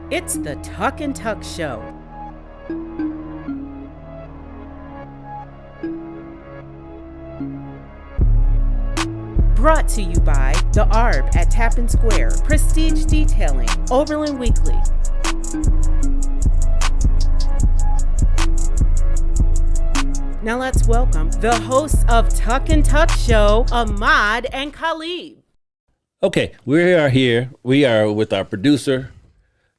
It's the Tuck and Tuck Show. Brought to you by The Arb at Tappan Square, Prestige Detailing, Oberlin Weekly. Now let's welcome the hosts of Tuck and Tuck Show, Ahmad and Khalid. Okay, we are here. We are with our producer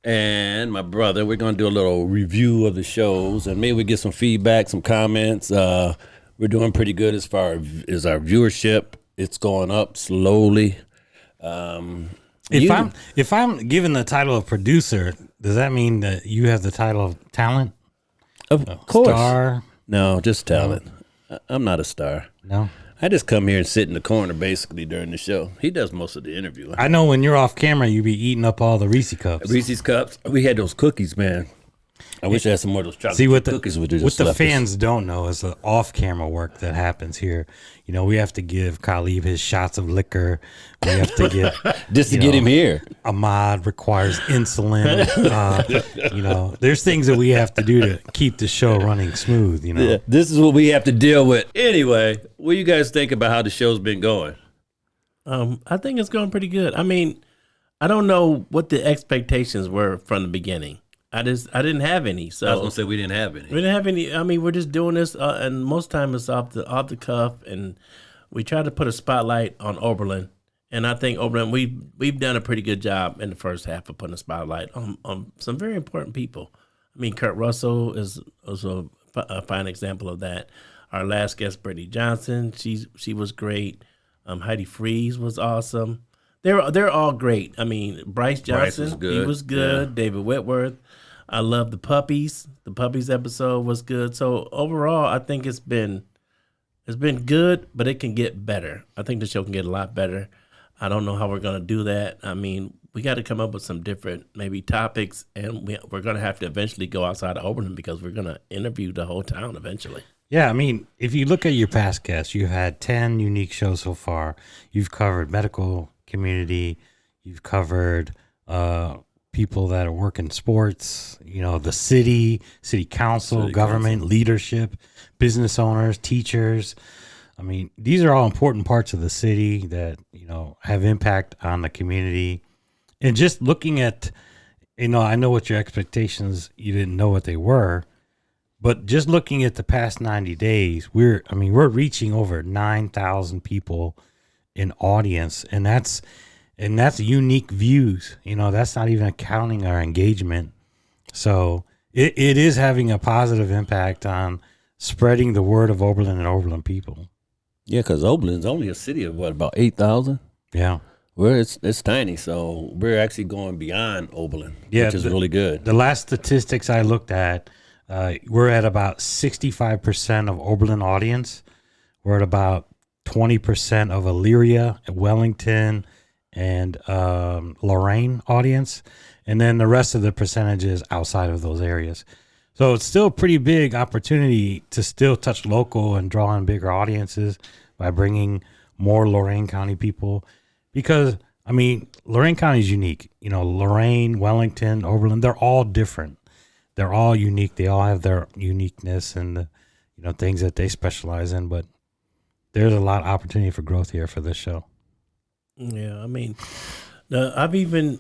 and my brother. We're going to do a little review of the shows and maybe we get some feedback, some comments. We're doing pretty good as far as our viewership. It's going up slowly. If I'm given the title of producer, does that mean that you have the title of talent? Of course. Star? No, just talent. I'm not a star. No. I just come here and sit in the corner basically during the show. He does most of the interviewing. I know when you're off camera, you be eating up all the Reese cups. Reese's cups. We had those cookies, man. I wish I had some more of those chocolate cookies. What the fans don't know is the off-camera work that happens here. You know, we have to give Khalid his shots of liquor. We have to get just to get him here. Ahmad requires insulin. There's things that we have to do to keep the show running smooth. You know, yeah, this is what we have to deal with. Anyway, what do you guys think about how the show's been going? I think it's going pretty good. I mean, I don't know what the expectations were from the beginning. I didn't have any. So I was gonna say we didn't have any. We didn't have any. I mean, we're just doing this, and most time it's off the cuff, and we try to put a spotlight on Oberlin, and I think Oberlin we've done a pretty good job in the first half of putting a spotlight on some very important people. I mean, Kurt Russell is also a fine example of that. Our last guest, Brittany Johnson, she was great. Heidi Freeze was awesome. They're all great. I mean, Bryce Johnson, he was good. Yeah. David Whitworth. I love the puppies. The puppies episode was good. So overall, I think it's been good, but it can get better. I think the show can get a lot better. I don't know how we're gonna do that. I mean, we got to come up with some different maybe topics, and we're gonna have to eventually go outside of Oberlin because we're gonna interview the whole town eventually. Yeah, I mean, if you look at your past guests, you've had 10 unique shows so far. You've covered medical community. You've covered people that work in sports, you know, the city council, government, leadership, business owners, teachers. I mean, these are all important parts of the city that, you know, have impact on the community. And just looking at, you know, I know what your expectations, you didn't know what they were, but just looking at the past 90 days, we're reaching over 9,000 people in audience, and that's unique views. You know, that's not even accounting our engagement. So it is having a positive impact on spreading the word of Oberlin and Oberlin people. Yeah, because Oberlin's only a city of about 8,000. Yeah, where it's tiny, so we're actually going beyond Oberlin, which is really good. The last statistics I looked at, we're at about 65% of Oberlin audience. We're at about 20% of Elyria, Wellington, and Lorraine audience, and then the rest of the percentages outside of those areas. So it's still a pretty big opportunity to still touch local and draw in bigger audiences by bringing more Lorain County people, because I mean, Lorain County is unique. You know, Lorraine, Wellington, Oberlin, they're all different. They're all unique. They all have their uniqueness and things that they specialize in, but there's a lot of opportunity for growth here for this show. Yeah, I mean, I've even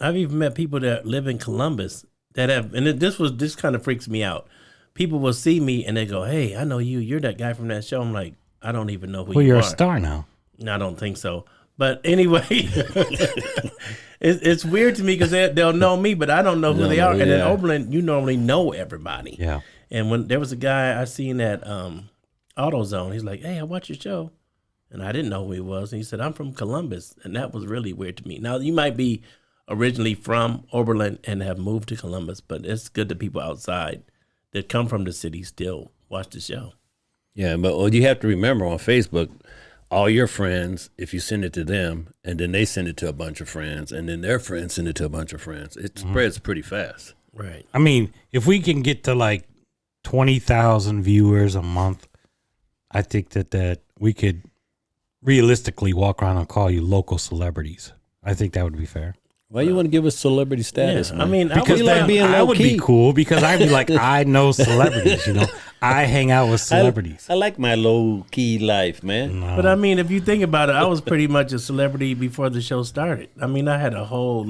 met people that live in Columbus that have, and this kind of freaks me out. People will see me and they go, "Hey, I know you. You're that guy from that show." I'm like, I don't even know who you are. Well, you're a star now. No, I don't think so. But anyway, it's weird to me because they'll know me, but I don't know who they are. And in Oberlin, you normally know everybody. Yeah. And when there was a guy I seen at AutoZone, he's like, "Hey, I watch your show." And I didn't know who he was. And he said, "I'm from Columbus." And that was really weird to me. Now, you might be originally from Oberlin and have moved to Columbus, but it's good that people outside that come from the city still watch the show. Yeah, but you have to remember on Facebook, all your friends, if you send it to them, and then they send it to a bunch of friends, and then their friends send it to a bunch of friends, it spreads pretty fast. Right. I mean, if we can get to like 20,000 viewers a month, I think that we could realistically walk around and call you local celebrities. I think that would be fair. Why you want to give us celebrity status, Yeah, man? I mean, Because like then being I would low-key. be cool because I'd be like, I know celebrities, I hang out with celebrities. I like my low key life, man. but I mean, if you think about it, I was pretty much a celebrity before the show started. I mean, I had a whole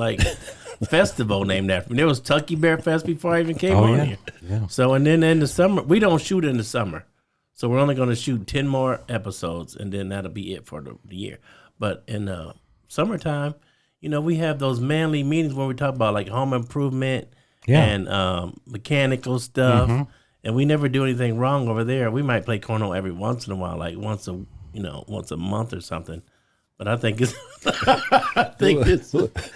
festival named after me. There was Tucky Bear Fest before I even came on here. Yeah. So, and then in the summer, we don't shoot in the summer. So we're only going to shoot 10 more episodes, and then that'll be it for the year. But in the summertime, we have those manly meetings where we talk about like home improvement and mechanical stuff. And we never do anything wrong over there. We might play cornhole every once in a while, like once a month or something. But I think it's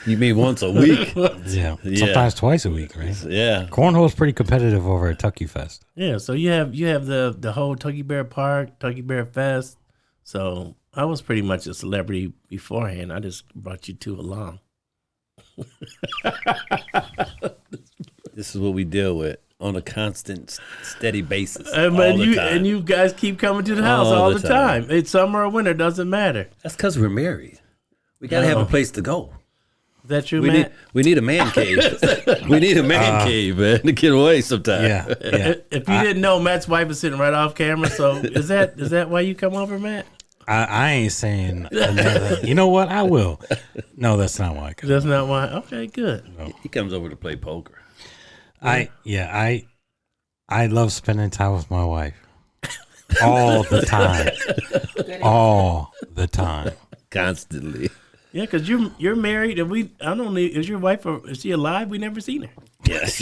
You mean once a week? Yeah. Sometimes twice a week, right? Yeah. Cornhole's pretty competitive over at Tucky Fest. yeah. So you have the whole Tucky Bear Park, Tucky Bear Fest. So I was pretty much a celebrity beforehand. I just brought you two along. This is what we deal with on a constant, steady basis. And all the time. you guys keep coming to the house all the time. It's summer or winter, doesn't matter. That's because we're married. We gotta have a place to go. Is that true, We Matt? need a man cave. We need a man cave, man, to get away sometime. Yeah. Yeah. If you didn't know, Matt's wife is sitting right off camera. So is that why you come over, Matt? I ain't saying another. You know what? I will. No, that's not why. That's not why. Okay, good. He comes over to play poker. I love spending time with my wife all the time, all the time. Constantly. Yeah, because you're married, and is your wife is she alive? We never seen her. Yes.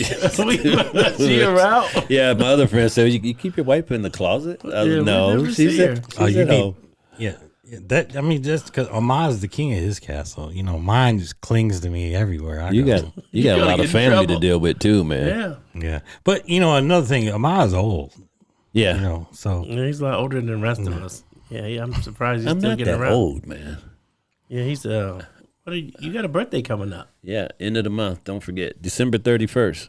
She around? Yeah, my other friend said, you keep your wife in the closet? we No, never she's see at, her. she's at home. Yeah. Just because Ahmad is the king of his castle, mine just clings to me everywhere. You got a gonna lot get of in family to trouble. deal with too, man. Yeah. Yeah. But, another thing, Ahmad's old, Yeah. so. Yeah, he's a lot older than the rest of us. Yeah, I'm surprised he's I'm still not getting that around. old, man. Yeah, he's you got a birthday coming up. Yeah, end of the month. Don't forget. December 31st.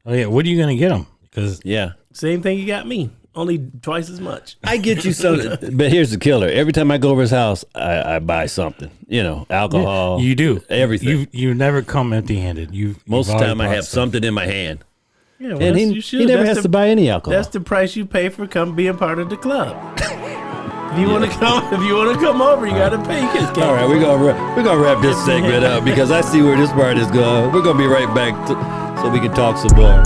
Oh, yeah. What are you going to get him? Because Yeah. Same thing you got me, only twice as much. I get you something. But here's the killer. Every time I go over his house, I buy something. Alcohol. you do. Everything. You never come empty-handed. Most of the time I have something. something in my hand. Yeah, well, And you should. he never That's has to buy any alcohol. That's the price you pay for being part of the club. If you want to come over, you got to pay. All right, we're gonna wrap this segment up because I see where this part is going. We're gonna be right back so we can talk some more.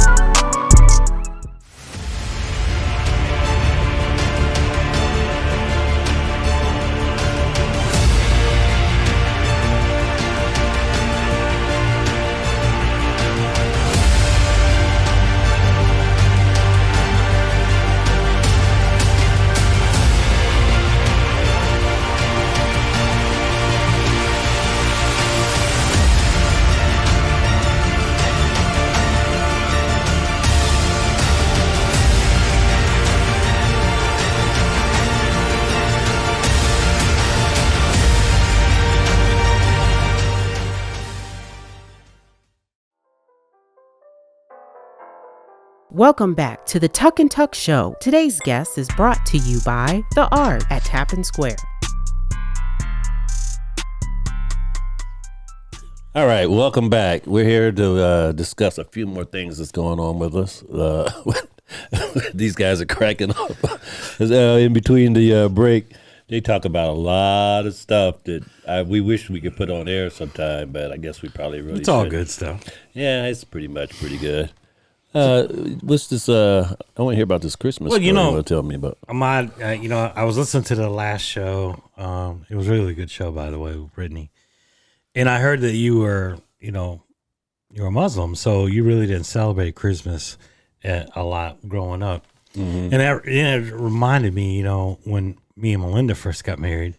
Welcome back to the Tuck and Tuck Show. Today's guest is brought to you by The Art at Tappan Square. All right, welcome back. We're here to discuss a few more things that's going on with us. These guys are cracking up. In between the break, they talk about a lot of stuff that we wish we could put on air sometime, but I guess we probably really It's all shouldn't. good stuff. Yeah, it's pretty good. What's this? I want to hear about this Christmas. Well, story you want to tell me about. Ahmad, I was listening to the last show. It was a really good show, by the way, with Brittany. And I heard that you were, you're a Muslim, so you really didn't celebrate Christmas a lot growing up. Mm-hmm. And it reminded me, when me and Malinda first got married,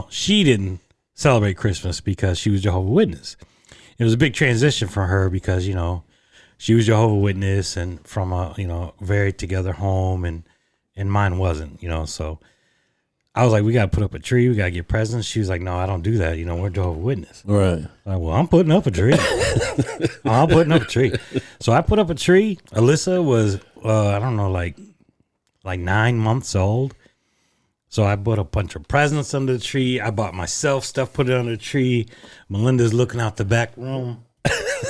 she didn't celebrate Christmas because she was Jehovah's Witness. It was a big transition for her because, she was Jehovah's Witness and from a, very together home and mine wasn't, so I was like, we got to put up a tree. We got to get presents. She was like, no, I don't do that. We're Jehovah's Witness. Right. Like, well, I'm putting up a tree. I'm putting up a tree. So I put up a tree. Alyssa was, I don't know, like 9 months old. So I bought a bunch of presents under the tree. I bought myself stuff, put it under the tree. Melinda's looking out the back room.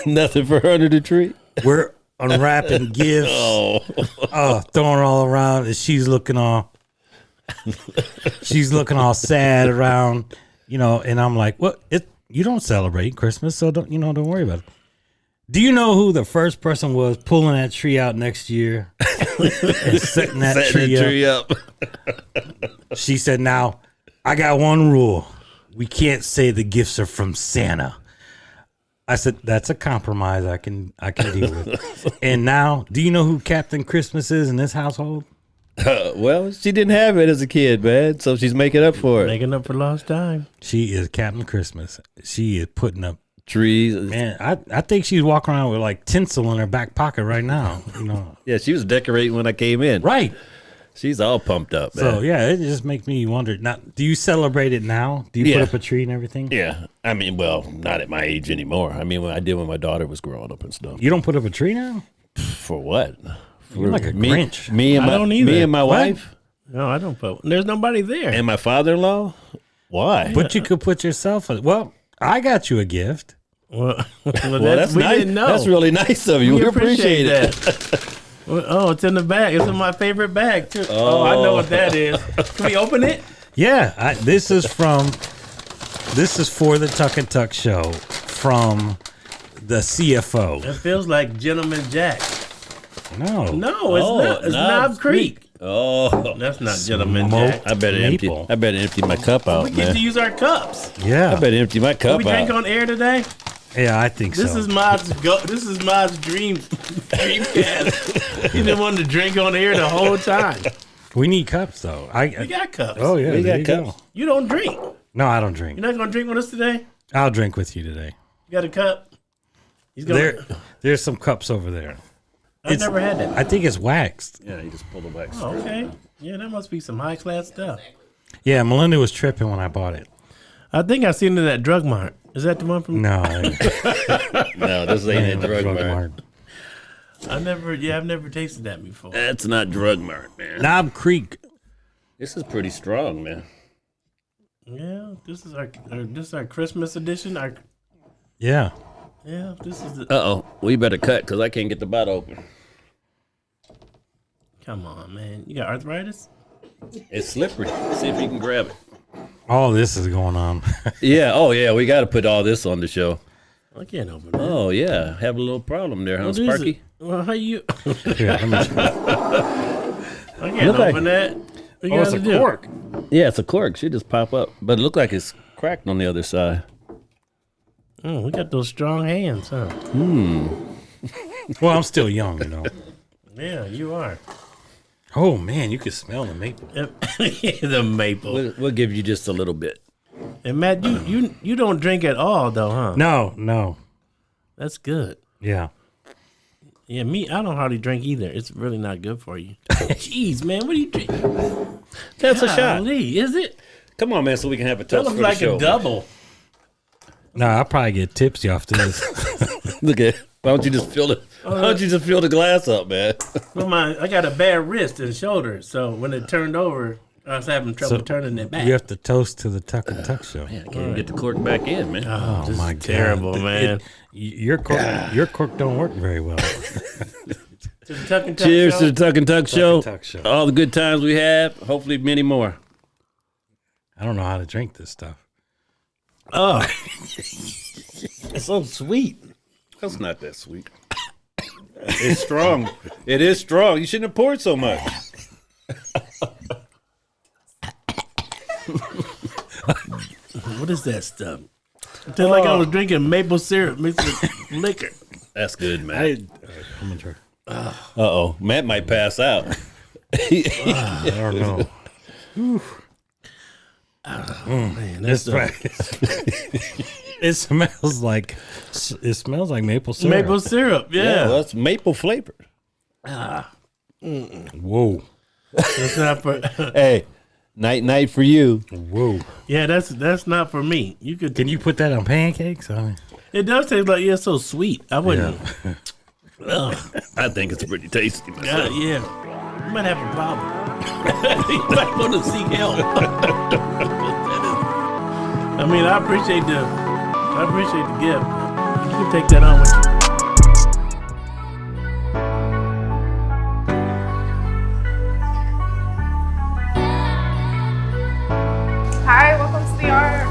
Nothing for her under the tree. We're unwrapping gifts. Throwing all around, and she's looking all sad around, and I'm like, "What? You don't celebrate Christmas, so don't worry about it." Do you know who the first person was pulling that tree out next year and setting that tree up? She said, "Now, I got one rule. We can't say the gifts are from Santa." I said, "That's a compromise I can deal with." And now, do you know who Captain Christmas is in this household? Well, she didn't have it as a kid, man, so she's making up for it. Making up for lost time. She is Captain Christmas. She is putting up trees. Man, I think she's walking around with like tinsel in her back pocket right now. Yeah, she was decorating when I came in. Right. She's all pumped up, man. So yeah, it just makes me wonder. Now, do you celebrate it now? Do you put up a tree and everything? Yeah. I mean, well, not at my age anymore. I mean, I did when my daughter was growing up and stuff. You don't put up a tree now? For what? You're like a Grinch. Me and my wife. No, I don't put. There's nobody there. And my father-in-law. Why? But you could put yourself. Well, I got you a gift. Well, that's we nice. didn't know. That's really nice of you. We appreciate it. Oh, it's in the bag. It's in my favorite bag too. Oh, I know what that is. Can we open it? Yeah, this is for the Tuck and Tuck show from the CFO. It feels like Gentleman Jack. No, it's not. It's Knob Creek. Oh, that's not Gentleman Jack. I better empty my cup out. We get to use our cups. Yeah, I better empty my cup out. Can we drink on air today? Yeah, I think this so. Is this is Mod's dreamcast. He didn't want to drink on air the whole time. We need cups though. We got cups. Oh yeah, we got cups. Go. You don't drink. No, I don't drink. You're not gonna drink with us today? I'll drink with you today. You got a cup? There's some cups over there. I've never had that. I think it's waxed. Yeah, you just pull the wax. Oh, okay. Yeah, that must be some high class stuff. Yeah, Melinda was tripping when I bought it. I think I seen it at Drug Mart. Is that the one from? No, no, this ain't a Drug Mart. I've never tasted that before. That's not Drug Mart, man. Knob Creek. This is pretty strong, man. Yeah, this is our Christmas edition. Yeah, this is the. We better cut because I can't get the bottle open. Come on, man. You got arthritis? It's slippery. See if you can grab it. All this is going on. Yeah. Oh, yeah. We got to put all this on the show. I can't open it. Oh, yeah. Have a little problem there, huh, Sparky? Well, how you? Yeah, I can't open that. It's a cork. Yeah, it's a cork. Should just pop up. But it looked like it's cracked on the other side. Oh, we got those strong hands, huh? Well, I'm still young, Yeah, you are. Oh, man, you can smell the maple. The maple. We'll give you just a little bit. And Matt, you don't drink at all, though, huh? No. That's good. Yeah. Yeah, I don't hardly drink either. It's really not good for you. Jeez, man, what are you drinking? That's a shot. Is it? Come on, man, so we can have a That toast looks for like the show. a double. No, I'll probably get tipsy off this. Look at. Why don't you just fill the glass up, man? Well, I got a bad wrist and shoulder, so when it turned over, I was having trouble turning it back. You have to toast to the Tuck and Tuck show. Man, I can't even get the cork back in, man. Oh my God. Terrible, man. Your cork don't work very well. To the Tuck and Tuck Cheers show. to the Tuck and Tuck show. Tuck show. All the good times we have. Hopefully, many more. I don't know how to drink this stuff. Oh, it's so sweet. That's not that sweet. It's strong. It is strong. You shouldn't have poured so much. What is that stuff? I feel like I was drinking maple syrup mixed with liquor. That's good, man. I'm gonna try. Uh-oh. Matt might pass out. I don't know. Man, that's It smells like maple syrup. maple syrup. Yeah, Yeah, well, it's maple flavored. Whoa. that's not for. Hey, night for you. Whoa. Yeah, that's not for me. You could. Can you put that on pancakes? It does taste like it's so sweet. I wouldn't. I think it's pretty tasty myself. Yeah, you might have a problem. You might want to seek help. I mean, I appreciate the gift. You can take that on with you. Hi, welcome to the art.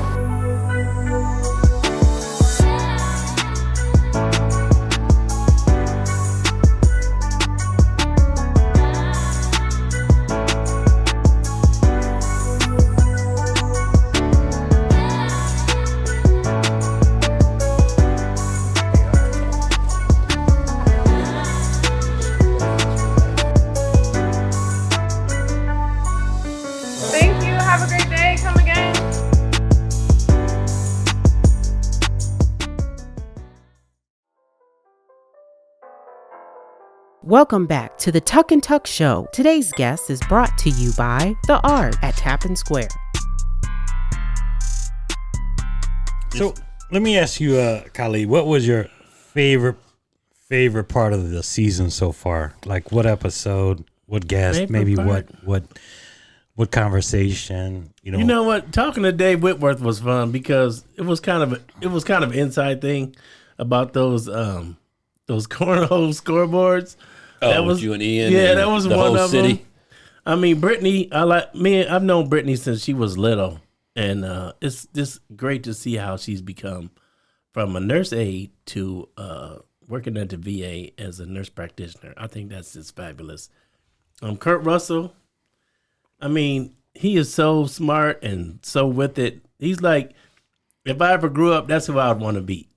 Thank you. Have a great day. Come again. Welcome back to the Tuck and Tuck Show. Today's guest is brought to you by The Art at Tappan Square. So let me ask you, Khalid, what was your favorite part of the season so far? Like what episode, what guest, Favorite maybe part? what conversation? You know what? Talking to Dave Whitworth was fun because it was kind of inside thing about those cornhole scoreboards. Oh, That with was- you and Ian. Yeah, and that was the one whole of city. them. I mean, Brittany, I've known Brittany since she was little, and it's just great to see how she's become from a nurse aide to working at the VA as a nurse practitioner. I think that's just fabulous. Kurt Russell, I mean, he is so smart and so with it. He's like, if I ever grew up, that's who I would want to be.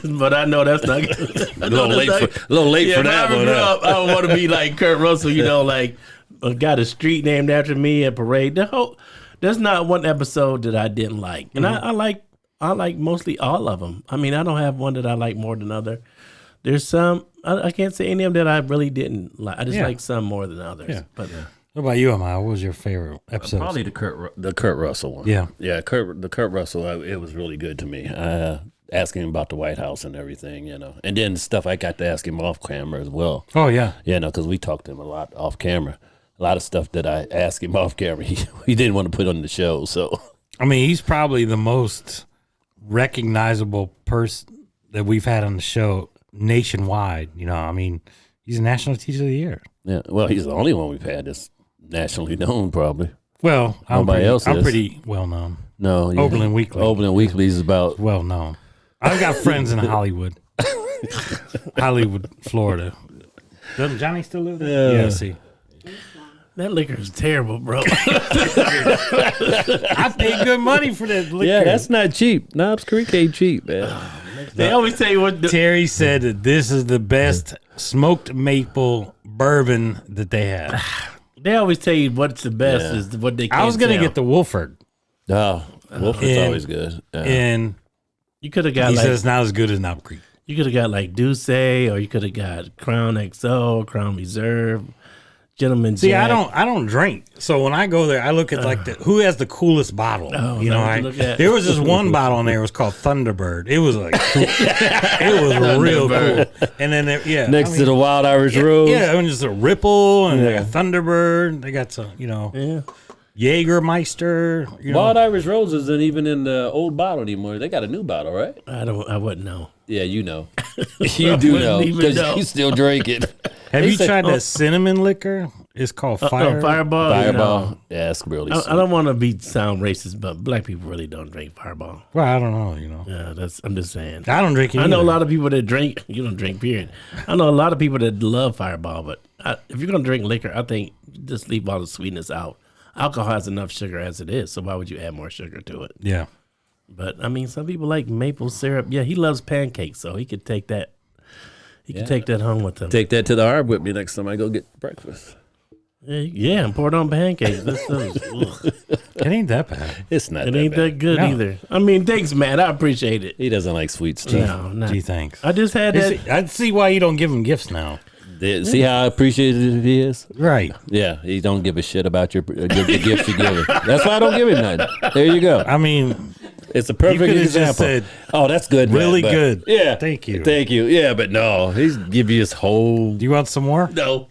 But I know that's not A little late for if I that ever one. grew huh? up, I would want to be like Kurt Russell, like got a street named after me at Parade. There's not one episode that I didn't like. And I like mostly all of them. I mean, I don't have one that I like more than other. There's some, I can't say any of them that I really didn't like. I just like some more than others. Yeah. But What about you, Ahmad? What was your favorite episode? Probably the Kurt Russell one. Yeah. The Kurt Russell. It was really good to me. Asking him about the White House and everything, and then stuff I got to ask him off camera as well. Oh yeah. Because we talked to him a lot off camera. A lot of stuff that I asked him off camera, he didn't want to put on the show. So I mean, he's probably the most recognizable person that we've had on the show nationwide. I mean, he's a National Teacher of the Year. yeah, well, he's the only one we've had that's nationally known, probably. Well, I'm Nobody else is. pretty well known. No, Oberlin Weekly. Oberlin Weekly is about. Well known. I've got friends in Hollywood, Florida. Doesn't Johnny still live there? Yeah. See, that liquor is terrible, bro. I paid good money for that liquor. Yeah, that's not cheap. Knobs Creek ain't cheap, man. They always say what Terry said that this is the best smoked maple bourbon that they have. they always tell you what's the best Yeah. is what they can't I was gonna tell. get the Wolford, Oh, Wolford's And- always good. Yeah. and You could have got he like said it's not as good as Knob Creek. you could have got like Douce, or you could have got Crown XO, Crown Reserve, Gentleman See, Jack. I don't drink, so when I go there, I look at like who has the coolest bottle. Oh, you know, that's what you look at. there was this one bottle in there. It was called Thunderbird. It was like it was real cool. And then Next to the Wild Irish Rose. yeah, and just a Ripple and they got Thunderbird. They got some, Yeah. Jägermeister. Wild Irish Rose isn't even in the old bottle anymore. They got a new bottle, right? I wouldn't know. Yeah, you know. You do wouldn't know even because know. you still drink it. Have They you say- tried that cinnamon liquor? It's called Fire. Fireball. Fireball. No. Yeah, it's really I sweet. don't want to sound racist, but black people really don't drink Fireball. Well, I don't know. Yeah, I'm just saying. I don't drink it. I know a either. lot of people that drink. You don't drink, period. I know a lot of people that love Fireball, but if you're gonna drink liquor, I think just leave all the sweetness out. Alcohol has enough sugar as it is, so why would you add more sugar to it? Yeah. But I mean, some people like maple syrup. Yeah, he loves pancakes, so he could take that. He could take that home with him. Take that to the Arb with me next time I go get breakfast. Yeah, and pour it on pancakes. It ain't that bad. It's not It that ain't bad. that good No. either. I mean, thanks, man. I appreciate it. He doesn't like sweets, too. No, not. Gee, thanks. I just had that. I see why you don't give him gifts now. See how appreciative he is? Right. Yeah, he don't give a shit about the gifts you give him. That's why I don't give him nothing. There you go. I mean, It's a perfect could've just example. said, oh, that's good. Matt, really but- good. Yeah. Thank you. Thank you. Yeah, but no, he's give you his whole. do you want some more? No.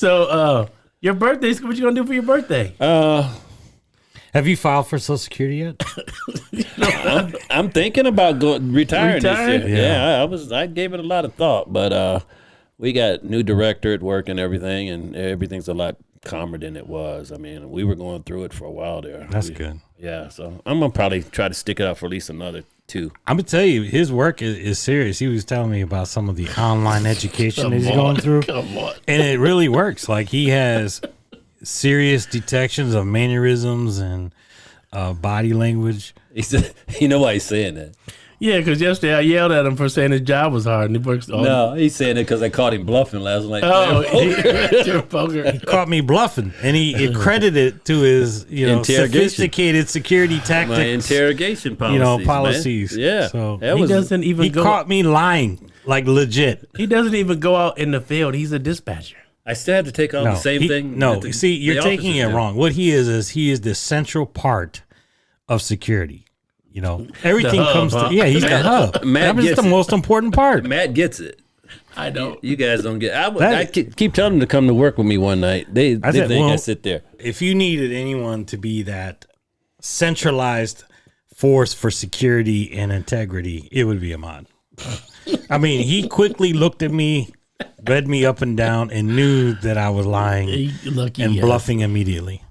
So, your birthday, what you gonna do for your birthday? Have you filed for Social Security yet? I'm thinking about retiring this year. Yeah. I gave it a lot of thought, but we got new director at work and everything's a lot calmer than it was. I mean, we were going through it for a while there. That's good. Yeah, so I'm gonna probably try to stick it out for at least another 2. I'm gonna tell you, his work is serious. He was telling me about some of the online education that he's going through. Come on. And it really works. Like, he has serious detections of mannerisms and body language. He said, you know why he's saying that? Yeah, because yesterday I yelled at him for saying his job was hard, and he works. No, he's saying it because I caught him bluffing last night. You're poker. He caught me bluffing, and he accredited it to his, sophisticated security tactics. My interrogation policies, policies. Man. Yeah, So He doesn't even he go. caught me lying, like legit. He doesn't even go out in the field. He's a dispatcher. I still had to take on the same thing. No, that see, you're the taking it officers wrong. What he is he is the central part of security. Everything The hub, comes huh? to he's the hub. Matt That is gets the it. most important part. did. Matt gets it. I don't. You guys don't get. I keep telling them to come to work with me one night. They said, think well, I sit there. If you needed anyone to be that centralized force for security and integrity, it would be Ahmad. I mean, he quickly looked at me, read me up and down, and knew that I was lying Lucky and yes. bluffing immediately.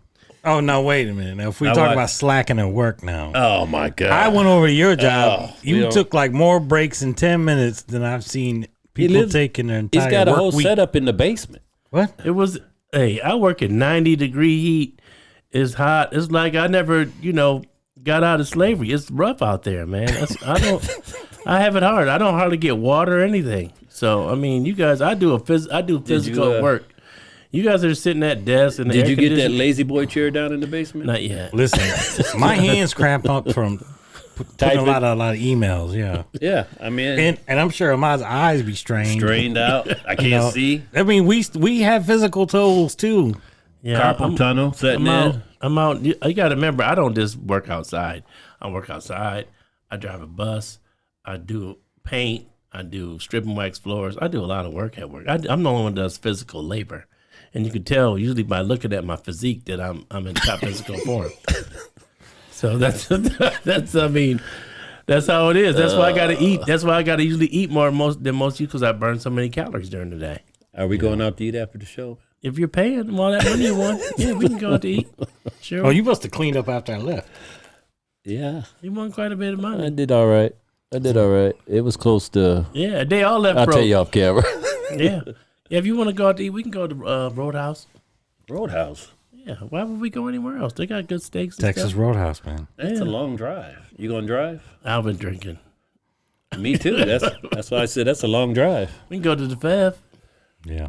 Oh, no, wait a minute. Now, if we talk about slacking at work now, Oh my god! I went over to your job. we You don't- took like more breaks in 10 minutes than I've seen people take in their entire He's got a work whole week. setup in the basement. What? It was. Hey, I work at 90-degree heat. It's hot. It's like I never, got out of slavery. It's rough out there, man. I have it hard. I don't hardly get water or anything. So I mean, you guys, I do physical work. You guys are sitting at desks and Did you get that lazy boy chair down in the basement? Not yet. Listen, my hands cramp up from putting a lot of emails. Yeah, Yeah, I mean, and I'm sure Ahmad's eyes be strained. strained out. I can't see. I mean, we have physical tools too. Yeah, Carpal tunnel setting in. I'm out. You got to remember, I don't just work outside. I work outside. I drive a bus. I do paint. I do strip and wax floors. I do a lot of work at work. I'm the only one that does physical labor. And you can tell usually by looking at my physique that I'm in top physical form. So that's I mean, that's how it is. That's why I got to eat. That's why I got to usually eat more than most of you because I burn so many calories during the day. Are we going out to eat after the show? If you're paying all that money you want, yeah, we can go out to eat. Sure. Oh, you must have cleaned up after I left. Yeah, You won quite a bit of I money. did all right. It was close to. Yeah, they all left I'll broke. tell you off camera. Yeah. Yeah, if you want to go out to eat, we can go to Roadhouse. Roadhouse. Yeah, why would we go anywhere else? They got good steaks and Texas stuff. Roadhouse, man. That's a long drive. You gonna drive? I've been drinking. Me too. That's why I said that's a long drive. We can go to the Fev. Yeah.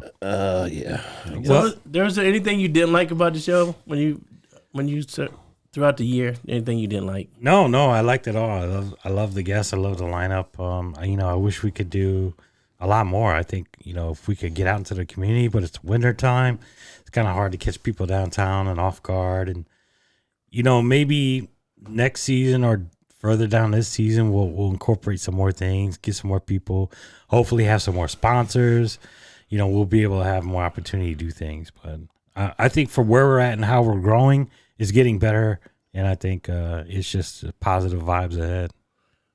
Yeah. So, there's anything you didn't like about the show when you throughout the year? Anything you didn't like? No, I liked it all. I love the guests. I love the lineup. I wish we could do a lot more. I think, if we could get out into the community, but it's winter time. It's kind of hard to catch people downtown and off guard. And, maybe next season or further down this season, we'll incorporate some more things, get some more people, hopefully have some more sponsors. We'll be able to have more opportunity to do things. But I think for where we're at and how we're growing, it's getting better. And I think it's just positive vibes ahead.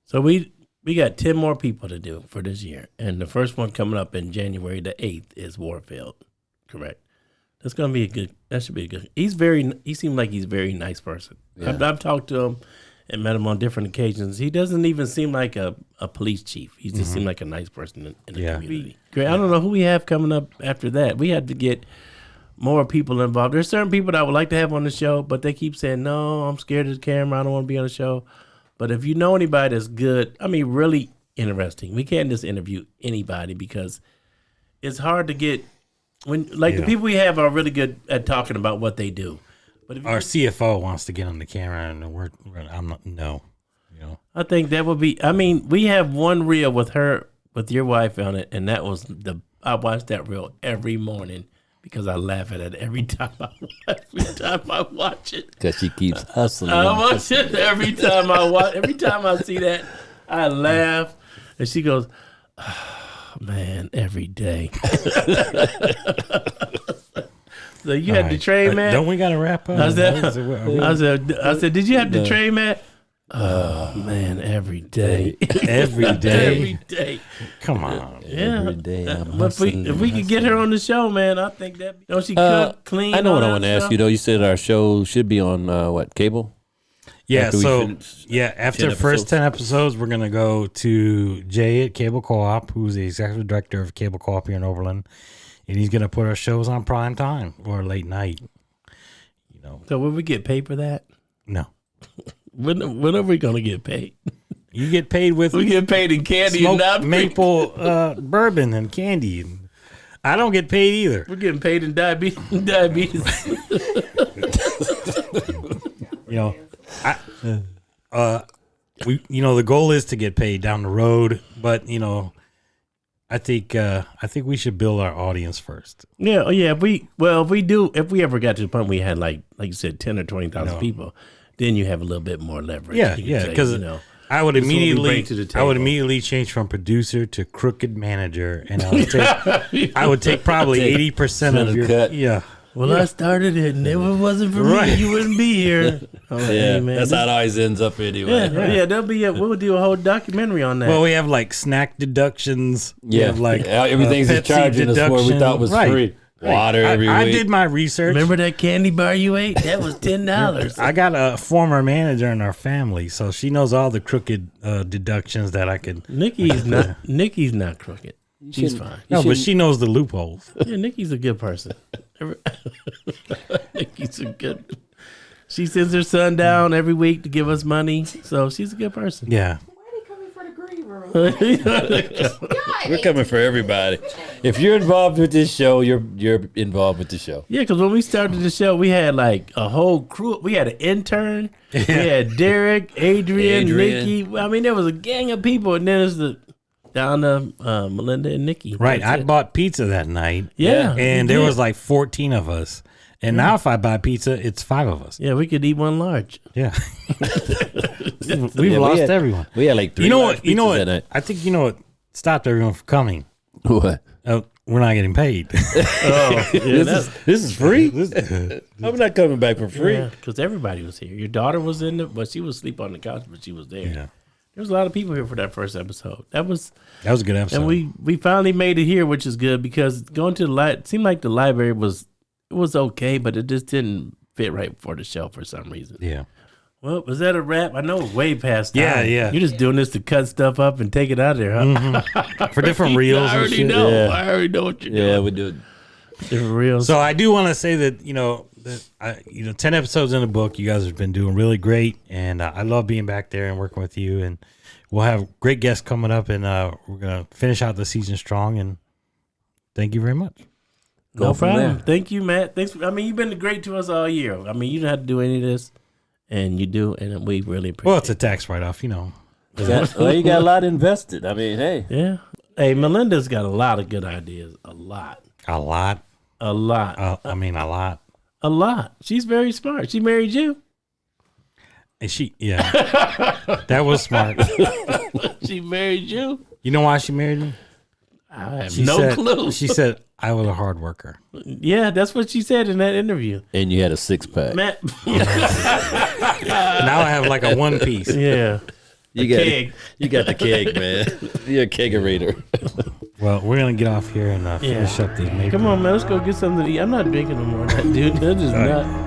So we got 10 more people to do for this year. And the first one coming up in January the 8th is Warfield. Correct. That's going to be that should be a good. He seemed like he's a very nice person. Yeah. I've talked to him and met him on different occasions. He doesn't even seem like a police chief. He just seemed like a nice person in the community. Great. I don't know who we have coming up after that. We had to get more people involved. There's certain people that I would like to have on the show, but they keep saying, no, I'm scared of the camera. I don't want to be on the show. But if you know anybody that's good, really interesting, we can't just interview anybody because it's hard to get the people we have are really good at talking about what they do. But if Our CFO wants to get on the camera, and I'm not. No, I think that would be. We have one reel with your wife on it, and that was I watch that reel every morning because I laugh at it every time I watch it. Because she keeps hustling. I watch it every time I watch. Every time I see that, I laugh, and she goes, "Oh, man, every day." So you had the tray, Matt? Don't we got to wrap up? I said, did you have the tray, Matt? Oh, man, every day. Every day. Every day. Come on. Yeah. Every day I'm But if we could get her on the show, man, I think that. Don't she cook, clean? I know what I all want to that ask stuff? you though. You said our show should be on cable? Yeah, After we so finish after 10 the first episodes? 10 episodes, we're gonna go to Jay at Cable Co-op, who's the executive director of Cable Co-op here in Oberlin, and he's gonna put our shows on prime time or late night. You know, So will we get paid for that? no, When are we gonna get paid? you get paid with We get paid in candy and smoked not maple bourbon and candy. I don't get paid either. We're getting paid in diabetes. You know, the goal is to get paid down the road, but you know, I think we should build our audience first. Yeah, if we ever got to the point we had like you said 10 or 20,000 people, then you have a little bit more leverage. Yeah, You can yeah, say, because I would this is what we bring to the table. change from producer to crooked manager, and I would take probably 80% of your cut. yeah. Well, I started it, and if it wasn't for me, you wouldn't be here. I'm like, Yeah, hey, man, that's how it always ends up anyway. yeah, we'll do a whole documentary on that. Well, we have like snack deductions. We Yeah, have like everything's Pepsi charging us for what we thought was Right. free. Water every I week. did my research. Remember that candy bar you ate? That was $10. I got a former manager in our family, so she knows all the crooked deductions that I could. Nikki's not crooked. She's fine. No, but she knows the loopholes. Yeah, Nikki's a good person. Nikki's a good. She sends her son down every week to give us money, so she's a good person. Yeah. Why are they coming for the green room? We're coming for everybody. If you're involved with this show, you're involved with the show. Yeah, because when we started the show, we had like a whole crew. We had an intern. We had Derek, Adrian, Nikki. I mean, there was a gang of people, and then there's down to Malinda and Nikki. Right. That's I it. bought pizza that night. Yeah, And you there did. was like 14 of us. And now if I buy pizza, it's 5 of us. Yeah, we could eat one large. Yeah. We've Yeah, lost we had, everyone. We had like 3 You know large what? You know pizzas what? that night. I think you know what stopped everyone from coming. What? We're not getting paid. This is free? I'm not coming back for free. Yeah, because everybody was here. Your daughter was in it, but she was asleep on the couch, but she was there. Yeah. There was a lot of people here for that first episode. That was That was a good episode. And we finally made it here, which is good because going to the it seemed like the library was okay, but it just didn't fit right for the show for some reason. Yeah. Well, was that a wrap? I know way past time. Yeah, yeah. You're just doing this to cut stuff up and take it out of there, huh? For different reels I and already shit. know. Yeah. I already know what you're doing. Yeah, we do it. Different reels. So I do want to say that, 10 episodes in the book, you guys have been doing really great. And I love being back there and working with you. And we'll have great guests coming up. And we're going to finish out the season strong. And thank you very much. No from problem. there. Thank you, Matt. Thanks. You've been great to us all year. I mean, you don't have to do any of this, and you do, and we really appreciate Well, it's a tax write-off, You got a lot invested. I mean, hey. it. Yeah. Hey, Melinda's got a lot of good ideas. A lot. A lot. A lot. A lot. A lot. She's very smart. She married you. And that was smart. She married you. You know why she married me? I have She no said, clue. She said, I was a hard worker. Yeah, that's what she said in that interview. And you had a 6-pack. Matt. Now I have like a one piece. Yeah. You got the keg, man. You're a kegerator. Well, we're going to get off here and finish up the maple. Come on, man. Let's go get something to eat. I'm not drinking no more, dude. That is not.